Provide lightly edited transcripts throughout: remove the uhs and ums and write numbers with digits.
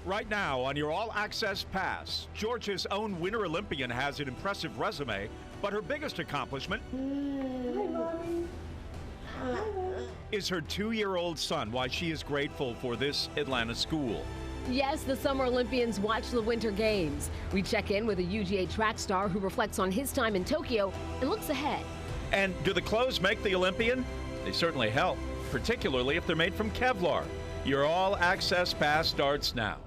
Right now on your All Access Pass, Georgia's own Winter Olympian has an impressive resume, but her biggest accomplishment is her 2-year-old son. Why she is grateful for this Atlanta school. Yes, the Summer Olympians watch the Winter Games. We check in with a UGA track star who reflects on his time in Tokyo and looks ahead. And do the clothes make the Olympian? They certainly help, particularly if they're made from Kevlar. Your All Access Pass starts now.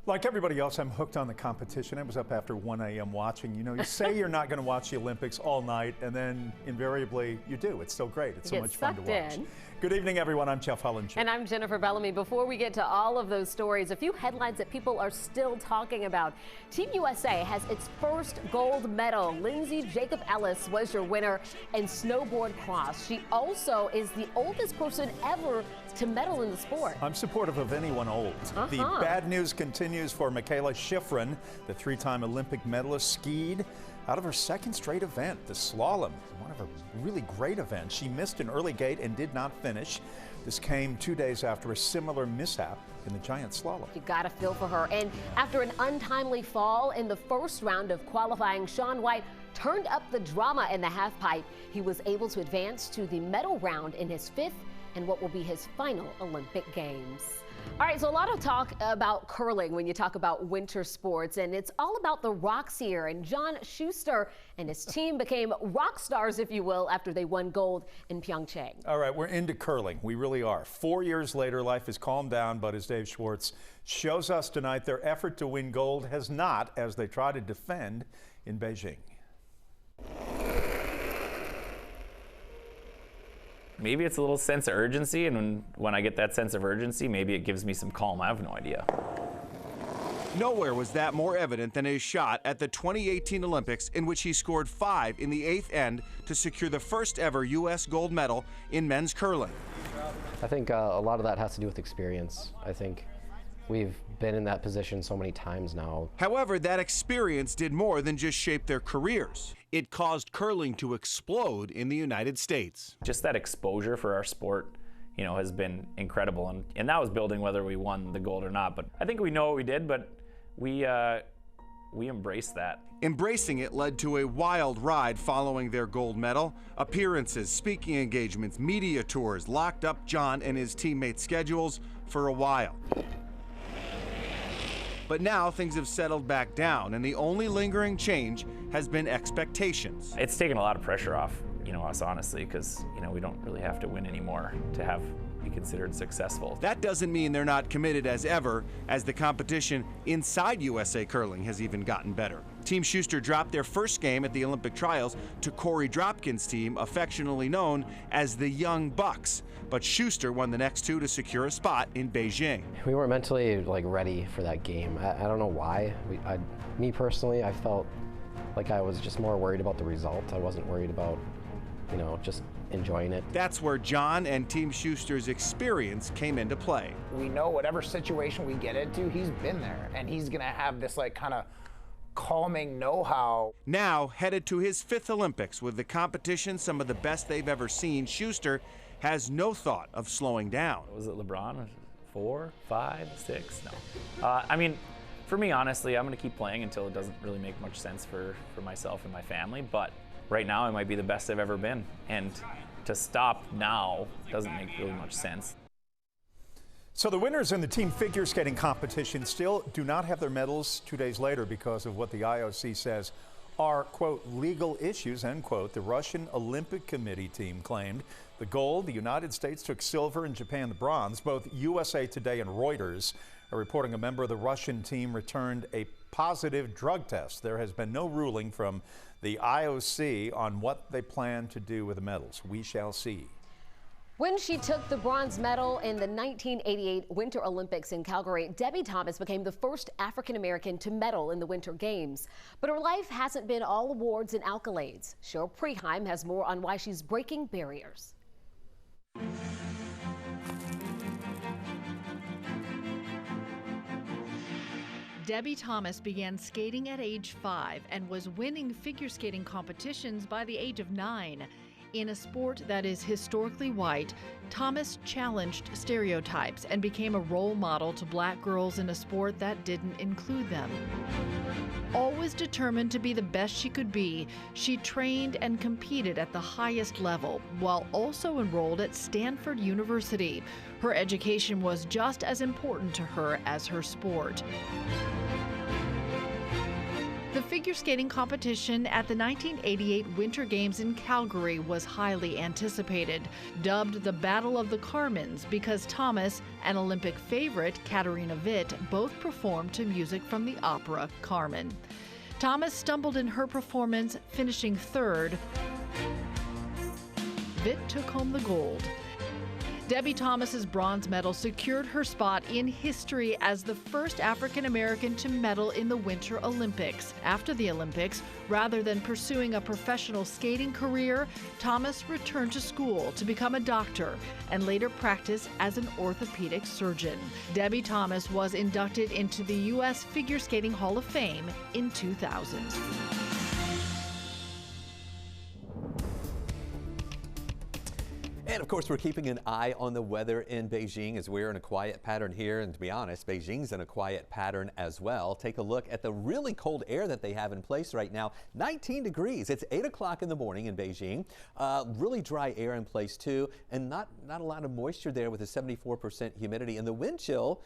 Like everybody else, I'm hooked on the competition. I was up after 1 a.m. watching. You know, you say you're not going to watch the Olympics all night, and then invariably you do. It's so great. It's so much fun to watch. Good evening, everyone. I'm Jeff Hullinger. And I'm Jennifer Bellamy. Before we get to all of those stories, a few headlines that people are still talking about. Team USA has its first gold medal. Lindsay Jacob Ellis was your winner in snowboard cross. She also is the oldest person ever to medal in the sport. I'm supportive of anyone old. The bad news continues for Mikaela Shiffrin. The 3-time Olympic medalist skied out of her second straight event, the slalom, one of a really great events. She missed an early gate and did not finish. This came 2 days after a similar mishap in the giant slalom. You got to feel for her. And after an untimely fall in the first round of qualifying, Shaun White turned up the drama in the halfpipe. He was able to advance to the medal round in his 5th and what will be his final Olympic Games. All right, so a lot of talk about curling when you talk about winter sports, and it's all about the rocks here. And John Schuster and his team became rock stars, if you will, after they won gold in Pyeongchang. All right, we're into curling. We really are. 4 years later, life has calmed down, but as Dave Schwartz shows us tonight, their effort to win gold has not, as they try to defend in Beijing. Maybe it's a little sense of urgency, and when I get that sense of urgency, maybe it gives me some calm. I have no idea. Nowhere was that more evident than his shot at the 2018 Olympics, in which he scored 5 in the 8th end to secure the first ever U.S. gold medal in men's curling. I think a lot of that has to do with experience. I think we've been in that position so many times now. However, that experience did more than just shape their careers. It caused curling to explode in the United States. Just that exposure for our sport, you know, has been incredible, and that was building whether we won the gold or not. But I think we know what we did, but we embraced that. Embracing it led to a wild ride following their gold medal. Appearances, speaking engagements, media tours locked up John and his teammates' schedules for a while. But now things have settled back down, and the only lingering change has been expectations. It's taken a lot of pressure off, you know, us, honestly, because, you know, we don't really have to win anymore to be considered successful. That doesn't mean they're not committed as ever, as the competition inside USA Curling has even gotten better. Team Schuster dropped their first game at the Olympic trials to Corey Dropkin's team, affectionately known as the Young Bucks. But Schuster won the next 2 to secure a spot in Beijing. We weren't mentally ready for that game. I don't know why. Me personally, I felt like I was just more worried about the result. I wasn't worried about, you know, just enjoying it. That's where John and Team Schuster's experience came into play. We know whatever situation we get into, he's been there, and he's gonna have this kind of calming know-how. Now headed to his 5th Olympics with the competition some of the best they've ever seen, Schuster has no thought of slowing down. Was it LeBron? 4, 5, 6? No. I mean, for me, honestly, I'm going to keep playing until it doesn't really make much sense for myself and my family. But right now, it might be the best I've ever been. And to stop now doesn't make really much sense. So the winners in the team figure skating competition still do not have their medals 2 days later because of what the IOC says are, quote, legal issues, end quote. The Russian Olympic Committee team claimed the gold, the United States took silver, and Japan the bronze. Both USA Today and Reuters are reporting a member of the Russian team returned a positive drug test. There has been no ruling from the IOC on what they plan to do with the medals. We shall see. When she took the bronze medal in the 1988 Winter Olympics in Calgary, Debbie Thomas became the first African-American to medal in the Winter Games. But her life hasn't been all awards and accolades. Cheryl Preheim has more on why she's breaking barriers. Debbie Thomas began skating at age 5 and was winning figure skating competitions by the age of 9. In a sport that is historically white, Thomas challenged stereotypes and became a role model to black girls in a sport that didn't include them. Always determined to be the best she could be, she trained and competed at the highest level while also enrolled at Stanford University. Her education was just as important to her as her sport. The figure skating competition at the 1988 Winter Games in Calgary was highly anticipated, dubbed the Battle of the Carmens because Thomas and Olympic favorite Katharina Witt both performed to music from the opera Carmen. Thomas stumbled in her performance, finishing third. Witt took home the gold. Debbie Thomas's bronze medal secured her spot in history as the first African American to medal in the Winter Olympics. After the Olympics, rather than pursuing a professional skating career, Thomas returned to school to become a doctor and later practice as an orthopedic surgeon. Debbie Thomas was inducted into the U.S. Figure Skating Hall of Fame in 2000. And of course, we're keeping an eye on the weather in Beijing as we're in a quiet pattern here. And to be honest, Beijing's in a quiet pattern as well. Take a look at the really cold air that they have in place right now. 19 degrees. It's 8 o'clock in the morning in Beijing. Really dry air in place too. And not a lot of moisture there with a 74% humidity. And the wind chill,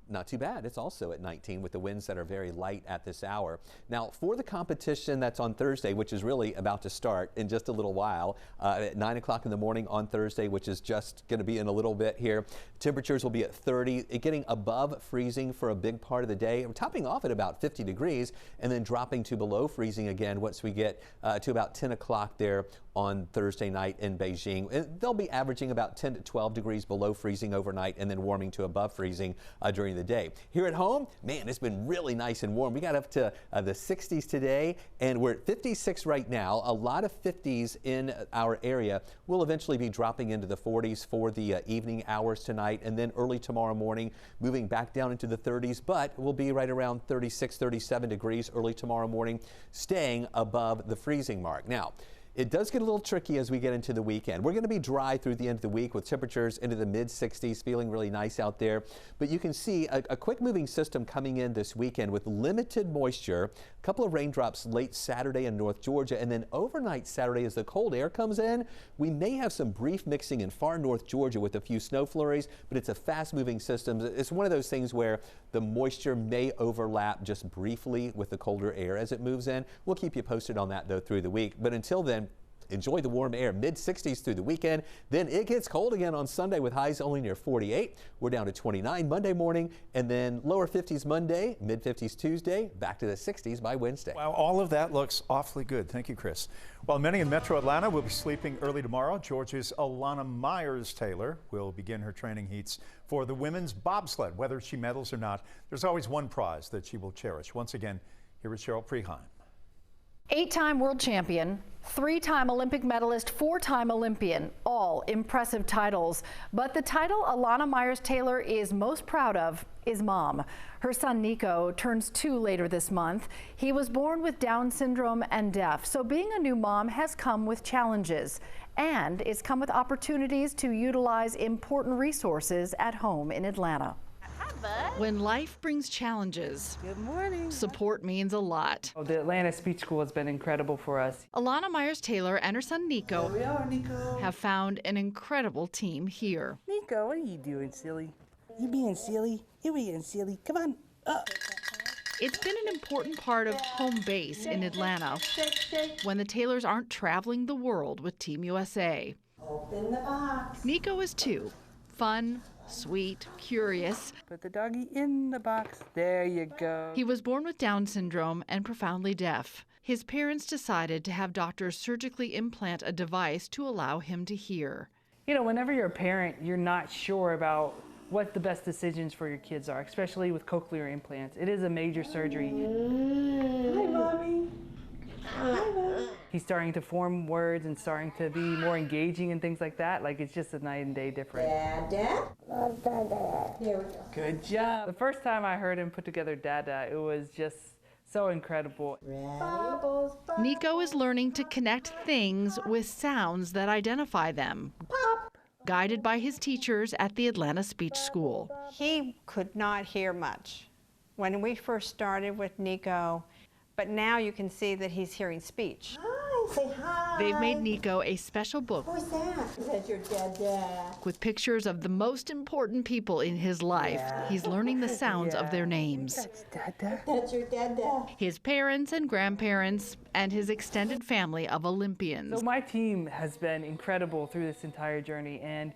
not too bad. It's also at 19 with the winds that are very light at this hour. Now, for the competition that's on Thursday, which is really about to start in just a little while, at 9 o'clock in the morning on Thursday, which is just going to be in a little bit here. Temperatures will be at 30, getting above freezing for a big part of the day. We're topping off at about 50 degrees and then dropping to below freezing again once we get to about 10 o'clock there on Thursday night in Beijing. They'll be averaging about 10 to 12 degrees below freezing overnight and then warming to above freezing during the day. Here at home, man, it's been really nice and warm. We got up to the 60s today and we're at 56 right now. A lot of 50s in our area. We'll eventually be dropping into the 40s for the evening hours tonight and then early tomorrow morning moving back down into the 30s, but we'll be right around 36, 37 degrees early tomorrow morning, staying above the freezing mark. Now, it does get a little tricky as we get into the weekend. We're going to be dry through the end of the week with temperatures into the mid-60s, feeling really nice out there. But you can see a quick moving system coming in this weekend with limited moisture, a couple of raindrops late Saturday in North Georgia, and then overnight Saturday as the cold air comes in, we may have some brief mixing in far North Georgia with a few snow flurries, but it's a fast-moving system. It's one of those things where the moisture may overlap just briefly with the colder air as it moves in. We'll keep you posted on that, though, through the week. But until then, enjoy the warm air, mid-60s through the weekend. Then it gets cold again on Sunday with highs only near 48. We're down to 29 Monday morning, and then lower 50s Monday, mid-50s Tuesday, back to the 60s by Wednesday. Wow, all of that looks awfully good. Thank you, Chris. While many in Metro Atlanta will be sleeping early tomorrow, Georgia's Alana Myers-Taylor will begin her training heats for the women's bobsled. Whether she medals or not, there's always one prize that she will cherish. Once again, here is Cheryl Preheim. 8-time world champion, 3-time Olympic medalist, 4-time Olympian, all impressive titles. But the title Alana Myers-Taylor is most proud of is mom. Her son Nico turns 2 later this month. He was born with Down syndrome and deaf, so being a new mom has come with challenges. And it's come with opportunities to utilize important resources at home in Atlanta. When life brings challenges, good morning. Support means a lot. The Atlanta Speech School has been incredible for us. Alana Myers-Taylor and her son Nico, Here we are, Nico, have found an incredible team here. Nico, what are you doing, silly? You being silly? You being silly? Come on. It's been an important part of home base in Atlanta when the Taylors aren't traveling the world with Team USA. Open the box. Nico is 2, fun, sweet, curious. Put the doggy in the box. There you go. He was born with Down syndrome and profoundly deaf. His parents decided to have doctors surgically implant a device to allow him to hear. You know, whenever you're a parent, you're not sure about what the best decisions for your kids are, especially with cochlear implants. It is a major surgery. Hi, Mommy. He's starting to form words and starting to be more engaging and things like that. Like, it's just a night and day difference. Dada. Here we go. Good job. The first time I heard him put together Dada, it was just So incredible. Nico is learning to connect things with sounds that identify them, guided by his teachers at the Atlanta Speech School. He could not hear much when we first started with Nico, but now you can see that he's hearing speech. Hi, say hi. They've made Nico a special book Who's that? Is that your dad? with pictures of the most important people in his life. He's learning the sounds of their names. That's your dad. His parents and grandparents and his extended family of Olympians. So my team has been incredible through this entire journey, and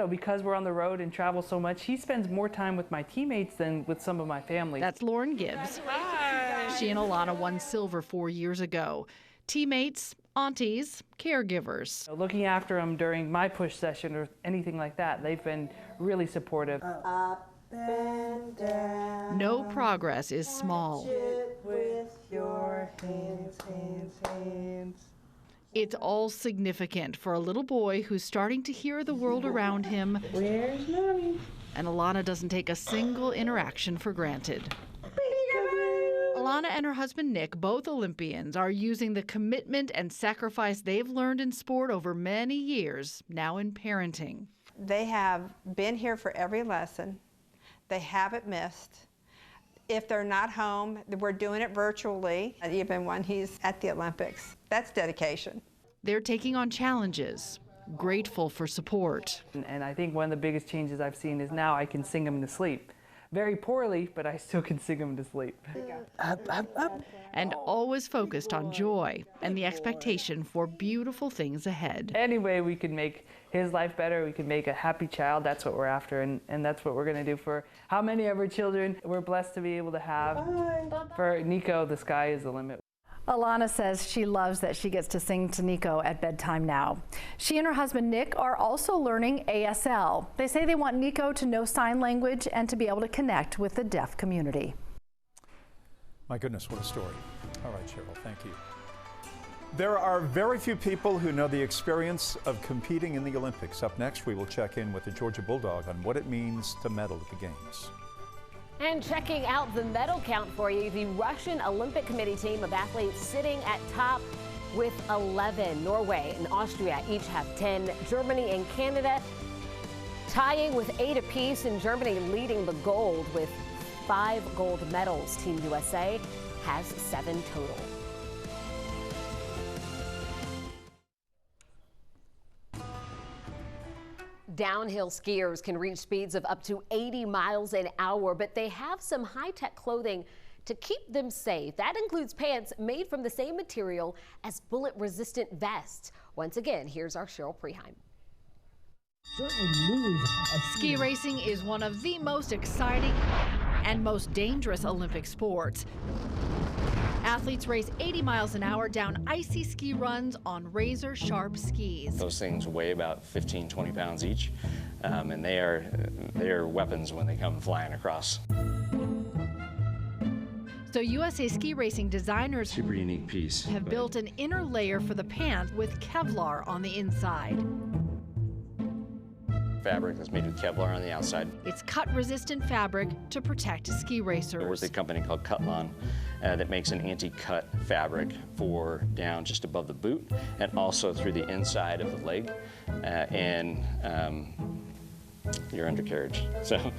because we're on the road and travel so much, he spends more time with my teammates than with some of my family. That's Lauren Gibbs. Hi. She and Alana won silver 4 years ago. Teammates, aunties, caregivers. Looking after them during my push session or anything like that, they've been really supportive. Up and down. No progress is small. With your hands. It's all significant for a little boy who's starting to hear the world around him. Where's mommy? And Alana doesn't take a single interaction for granted. Alana and her husband Nick, both Olympians, are using the commitment and sacrifice they've learned in sport over many years, now in parenting. They have been here for every lesson. They haven't missed. If they're not home, we're doing it virtually, even when he's at the Olympics. That's dedication. They're taking on challenges, grateful for support. And I think one of the biggest changes I've seen is now I can sing them to sleep. Very poorly, but I still can sing them to sleep. And always focused on joy and the expectation for beautiful things ahead. Any way we can make his life better, we can make a happy child, that's what we're after, and that's what we're going to do for how many of our children we're blessed to be able to have. For Nico, the sky is the limit. Alana says she loves that she gets to sing to Nico at bedtime now. She and her husband Nick are also learning ASL. They say they want Nico to know sign language and to be able to connect with the deaf community. My goodness, what a story. All right, Cheryl, thank you. There are very few people who know the experience of competing in the Olympics. Up next, we will check in with the Georgia Bulldog on what it means to medal at the Games. And checking out the medal count for you, the Russian Olympic Committee team of athletes sitting at top with 11. Norway and Austria each have 10. Germany and Canada tying with 8 apiece, and Germany leading the gold with 5 gold medals. Team USA has 7 total. Downhill skiers can reach speeds of up to 80 miles an hour, but they have some high-tech clothing to keep them safe. That includes pants made from the same material as bullet-resistant vests. Once again, here's our Cheryl Preheim. Ski racing is one of the most exciting and most dangerous Olympic sports. Athletes race 80 miles an hour down icy ski runs on razor-sharp skis. Those things weigh about 15, 20 pounds each, and they are weapons when they come flying across. So USA Ski Racing designers Super unique piece. Have built an inner layer for the pants with Kevlar on the inside. Fabric that's made with Kevlar on the outside. It's cut-resistant fabric to protect ski racers. There was a company called Cutlon that makes an anti-cut fabric for down just above the boot and also through the inside of the leg and your undercarriage. So,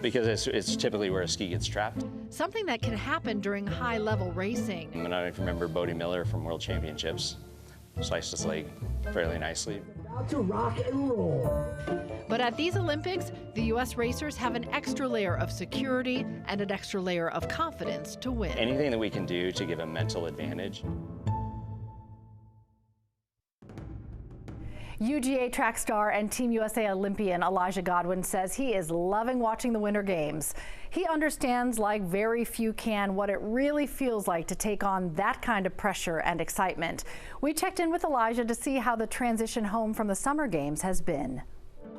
because it's typically where a ski gets trapped. Something that can happen during high-level racing. And I don't know if you remember Bodie Miller from World Championships. Sliced his leg fairly nicely. About to rock and roll. But at these Olympics, the U.S. racers have an extra layer of security and an extra layer of confidence to win. Anything that we can do to give a mental advantage. UGA track star and Team USA Olympian Elijah Godwin says he is loving watching the Winter Games. He understands, like very few can, what it really feels like to take on that kind of pressure and excitement. We checked in with Elijah to see how the transition home from the Summer Games has been.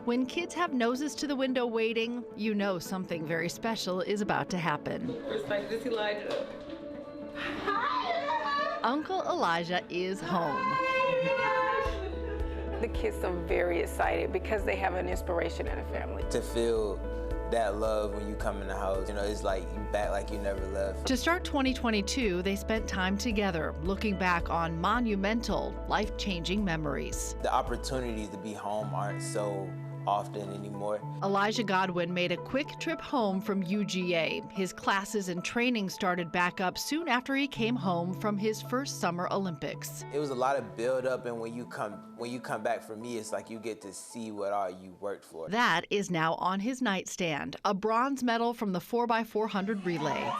When kids have noses to the window waiting, you know something very special is about to happen. Respect this, Elijah. Uncle Elijah is home. The kids are very excited because they have an inspiration in a family. To feel that love when you come in the house. You know, it's like you back like you never left. To start 2022, they spent time together, looking back on monumental, life-changing memories. The opportunities to be home aren't so often anymore. Elijah Godwin made a quick trip home from UGA. His classes and training started back up soon after he came home from his first Summer Olympics. It was a lot of build up, and when you come back, for me, it's like you get to see what all you worked for. That is now on his nightstand, a bronze medal from the 4x400 relay.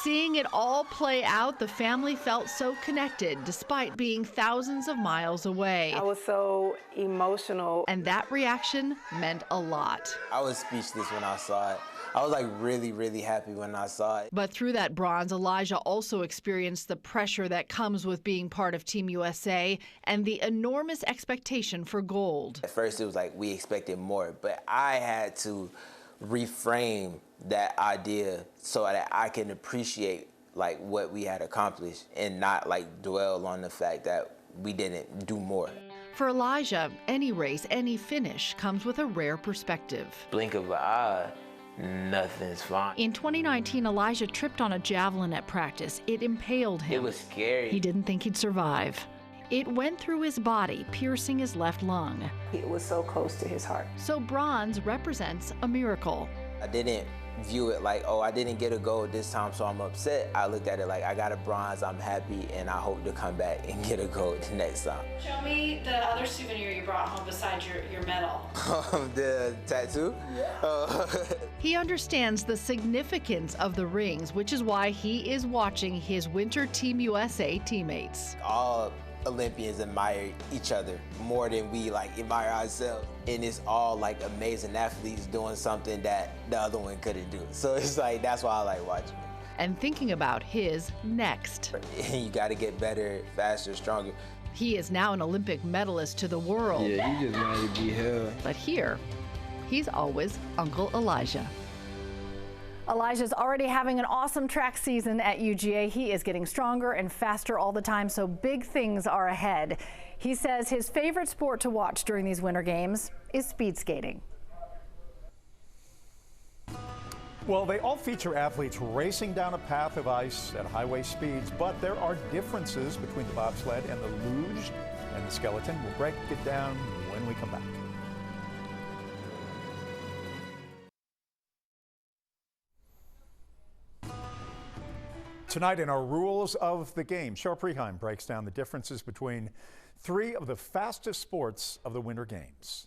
Seeing it all play out, the family felt so connected despite being thousands of miles away. I was so emotional. And that reaction meant a lot. I was speechless when I saw it. I was like really happy when I saw it. But through that bronze, Elijah also experienced the pressure that comes with being part of Team USA and the enormous expectation for gold. At first it was like we expected more, but I had to reframe that idea so that I can appreciate like what we had accomplished and not like dwell on the fact that we didn't do more. For Elijah, any race, any finish comes with a rare perspective. Blink of an eye, nothing's fine. In 2019, Elijah tripped on a javelin at practice. It impaled him. It was scary. He didn't think he'd survive. It went through his body, piercing his left lung. It was so close to his heart. So bronze represents a miracle. I didn't view it like, oh, I didn't get a gold this time, so I'm upset. I looked at it like, I got a bronze, I'm happy, and I hope to come back and get a gold the next time. Show me the other souvenir you brought home besides your medal. The tattoo? Yeah. He understands the significance of the rings, which is why he is watching his Winter Team USA teammates. All Olympians admire each other more than we like admire ourselves, and it's all like amazing athletes doing something that the other one couldn't do. So it's like that's why I like watching it. And thinking about his next. You got to get better, faster, stronger. He is now an Olympic medalist to the world. Yeah, he just might be held. But here, he's always Uncle Elijah. Elijah's already having an awesome track season at UGA. He is getting stronger and faster all the time, so big things are ahead. He says his favorite sport to watch during these Winter Games is speed skating. Well, they all feature athletes racing down a path of ice at highway speeds, but there are differences between the bobsled and the luge and the skeleton. We'll break it down when we come back. Tonight in our rules of the game, Cheryl Preheim breaks down the differences between three of the fastest sports of the Winter Games.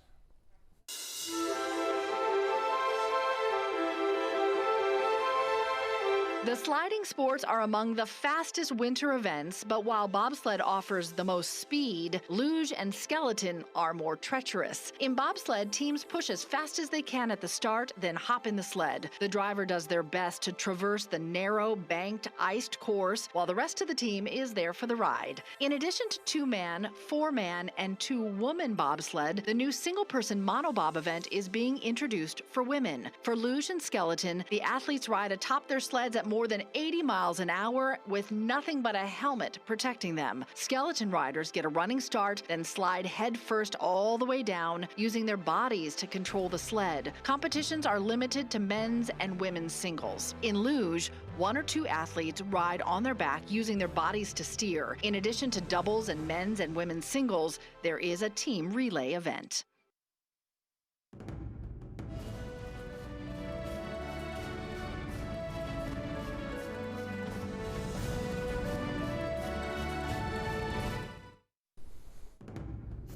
The sliding sports are among the fastest winter events, but while bobsled offers the most speed, luge and skeleton are more treacherous. In bobsled, teams push as fast as they can at the start, then hop in the sled. The driver does their best to traverse the narrow, banked, iced course, while the rest of the team is there for the ride. In addition to two-man, four-man, and two-woman bobsled, the new single-person monobob event is being introduced for women. For luge and skeleton, the athletes ride atop their sleds at more than 80 miles an hour with nothing but a helmet protecting them. Skeleton riders get a running start, then slide head first all the way down, using their bodies to control the sled. Competitions are limited to men's and women's singles. In luge, one or two athletes ride on their back using their bodies to steer. In addition to doubles and men's and women's singles, there is a team relay event.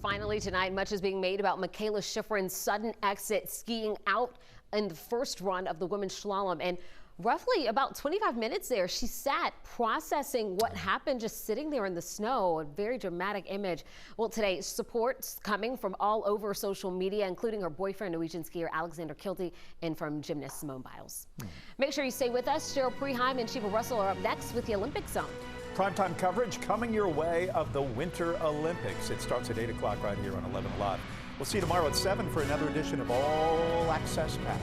Finally tonight, much is being made about Mikaela Shiffrin's sudden exit skiing out in the first run of the women's slalom. And roughly about 25 minutes there, she sat processing what happened, just sitting there in the snow. A very dramatic image. Well, today, support's coming from all over social media, including her boyfriend, Norwegian skier Alexander Kilty, and from gymnast Simone Biles. Make sure you stay with us. Cheryl Preheim and Sheba Russell are up next with the Olympic Zone. Primetime coverage coming your way of the Winter Olympics. It starts at 8 o'clock right here on 11 Live. We'll see you tomorrow at 7 for another edition of All Access Pass.